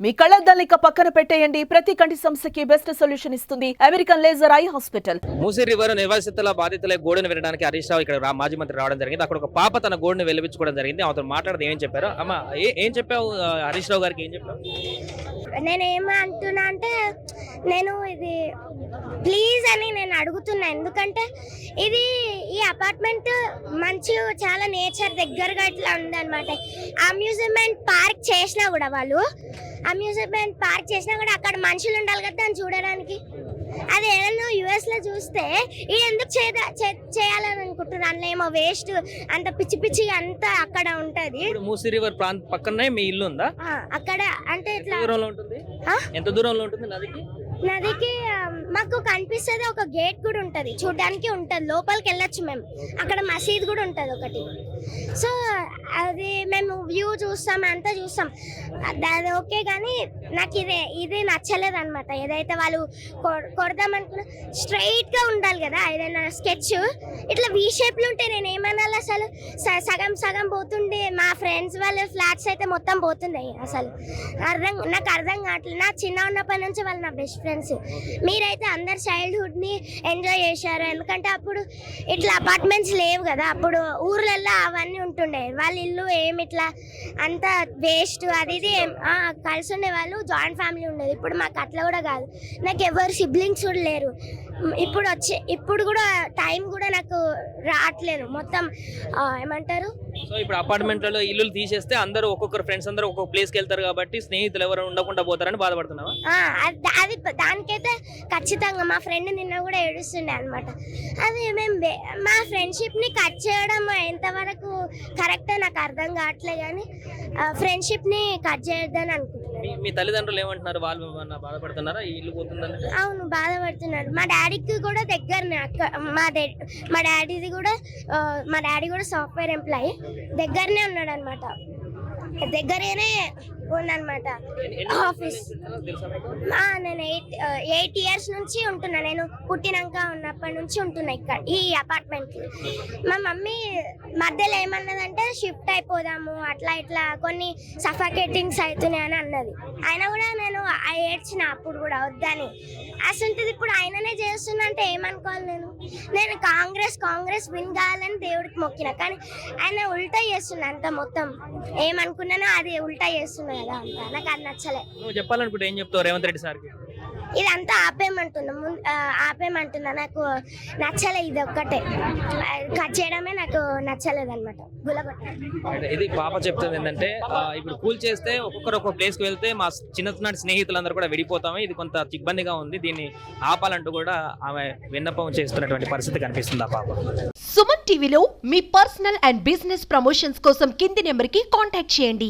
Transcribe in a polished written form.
మీ కళ్ళద్దాలిక పక్కన పెట్టేయండి. ప్రతి కంటి సమస్యకి బెస్ట్ సొల్యూషన్ ఇస్తుంది American laser eye hospital. Musi river నివాసితుల బాధితుల గోడును వినడానికి హరీష్ రావు ఇక్కడ మాజీ మంత్రి రావడం జరిగింది. అక్కడ ఒక పాప తన గోడును వెలిపించుకోవడం జరిగింది. ఆమెతో మాట్లాడితే ఏం చెప్పారు? అమ్మ ఏం చెప్పావు హరీష్ రావు గారికి? ఏం చెప్పావు? నేనేమంటున్నా అంటే నేను ఇది ప్లీజ్ అని నేను అడుగుతున్నా. ఎందుకంటే ఈ అపార్ట్మెంట్ మంచి చాలా నేచర్ దగ్గరగా ఇట్లా ఉందన్నమాట. అమ్యూజ్మెంట్ పార్క్ చేసినా కూడా అక్కడ మనుషులు ఉండాలి కదా దాన్ని చూడడానికి. అది ఏదన్నా యుఎస్ లో చూస్తే ఇది ఎందుకు చేయాలని అనుకుంటున్నారు. అందులో ఏమో వేస్ట్ అంత పిచ్చి పిచ్చి అంతా అక్కడ ఉంటది. మూసీ రివర్ ప్రాంతం పక్కనే మీ ఇల్లు ఉందా? అక్కడ అంటే ఇట్లా ఎంత దూరంలో ఉంటుంది నదికి మాకు కనిపిస్తుంది. ఒక గేట్ కూడా ఉంటది, చూడడానికి ఉంటది. లోపలికి వెళ్ళొచ్చు మేము. అక్కడ మసీద్ కూడా ఉంటది ఒకటి. సో అది మేము వ్యూ చూస్తాం, అంతా చూస్తాం. అది ఓకే, కానీ నాకు ఇది నచ్చలేదు అనమాట. ఏదైతే వాళ్ళు కొడదాం అనుకున్నా స్ట్రైట్ గా ఉండాలి కదా. ఏదైనా స్కెచ్ ఇట్లా వీ షేప్ లో ఉంటే నేను ఏమనాలి? అసలు సగం పోతుండే. మా ఫ్రెండ్స్ వాళ్ళ ఫ్లాట్స్ అయితే మొత్తం పోతున్నాయి. అసలు నాకు అర్థం కావట్లేదు. నా చిన్న ఉన్నప్పటి నుంచి వాళ్ళు నా బెస్ట్ ఫ్రెండ్స్. మీరైతే అందరు చైల్డ్హుడ్ ని ఎంజాయ్ చేశారు. ఎందుకంటే అప్పుడు ఇట్లా అపార్ట్మెంట్స్ లేవు కదా. అప్పుడు ఊర్లలో అవన్నీ ఉంటుండే. వాళ్ళ ఇల్లు ఏమి ఇట్లా అంత వేస్ట్ అది ఇది కలిసి ఉండే వాళ్ళు. జాయింట్ ఫ్యామిలీ ఉండేది. ఇప్పుడు మాకు అట్లా కూడా కాదు. నాకు ఎవరు సిబ్లింగ్స్ కూడా లేరు. ఇప్పుడు కూడా టైం కూడా నాకు రావట్లేదు. మొత్తం ఏమంటారు, సో ఇప్పుడు అపార్ట్మెంట్లలో ఇల్లు తీసేస్తే అందరూ ఒక్కొక్కరు ఫ్రెండ్స్ అందరూ ఒక్కొక్క ప్లేస్కి వెళ్తారు కాబట్టి స్నేహితులు ఎవరు ఉండకుండా పోతారని బాధపడుతున్నావా? అది దానికైతే ఖచ్చితంగా. మా ఫ్రెండ్ నిన్న కూడా ఏడుస్తుండే అనమాట. అది మేము మా ఫ్రెండ్షిప్ ని కట్ చేయడం ఎంతవరకు కరెక్ట్ నాకు అర్థం కావట్లేదు. కానీ ఫ్రెండ్షిప్ ని కట్ చేయొద్దని అనుకుంటున్నాను. మీ తల్లిదండ్రులు ఏమంటున్నారు? వాళ్ళు బాధపడుతున్నారా ఈ ఇల్లు పోతుందని? అవును, బాధపడుతున్నారు. మా డాడీకి కూడా దగ్గరనే మా డాడీ కూడా సాఫ్ట్వేర్ ఎంప్లాయీ. దగ్గరనే ఉన్నాడు అనమాట. దగ్గరనే ఉందన్నమాట ఆఫీస్. నేను 8 years నుంచి ఉంటున్నా. నేను పుట్టినాక ఉన్నప్పటి నుంచి ఉంటున్నా ఇక్కడ ఈ అపార్ట్మెంట్. మా మమ్మీ మధ్యలో ఏమన్నదంటే షిఫ్ట్ అయిపోదాము అట్లా ఇట్లా కొన్ని సఫకేటింగ్స్ అవుతున్నాయి అని అన్నది. అయినా కూడా నేను ఏడ్చిన అప్పుడు కూడా వద్దని. అసలు ఇప్పుడు ఆయననే చేస్తున్నా అంటే ఏమనుకోవాలి? నేను కాంగ్రెస్ విన్ కావాలని దేవుడికి మొక్కిన, కానీ ఆయన ఉల్టా చేస్తున్నా. అంత మొత్తం ఏమనుకున్నానో అది ఉల్టా చేస్తున్నా కదా. అంతా నాకు అది నచ్చలే. నువ్వు చెప్పాలనుకుంటే ఏం చెప్తావు రేవంత్ రెడ్డి సార్కి? ఇదంతా ఆపేయమంటున్నా. నాకు నచ్చలే. ఇది ఒక్కటే కట్ చేయడమే నాకు నచ్చలేదు అనమాట. ఇది పాప చెప్తుంది ఏంటంటే ఇప్పుడు కూల్ చేస్తే ఒక్కొక్కరు ఒక్కొక్క ప్లేస్ కి వెళ్తే మా చిన్ననాటి స్నేహితులందరూ కూడా విడిపోతాము. ఇది కొంత ఇబ్బందిగా ఉంది. దీన్ని ఆపాలంటూ కూడా ఆమె విన్నపం చేస్తున్నటువంటి పరిస్థితి కనిపిస్తుంది ఆ పాప. సుమన్ టీవీలో మీ పర్సనల్ అండ్ బిజినెస్ ప్రమోషన్స్ కోసం కింది నెంబర్కి కాంటాక్ట్ చేయండి.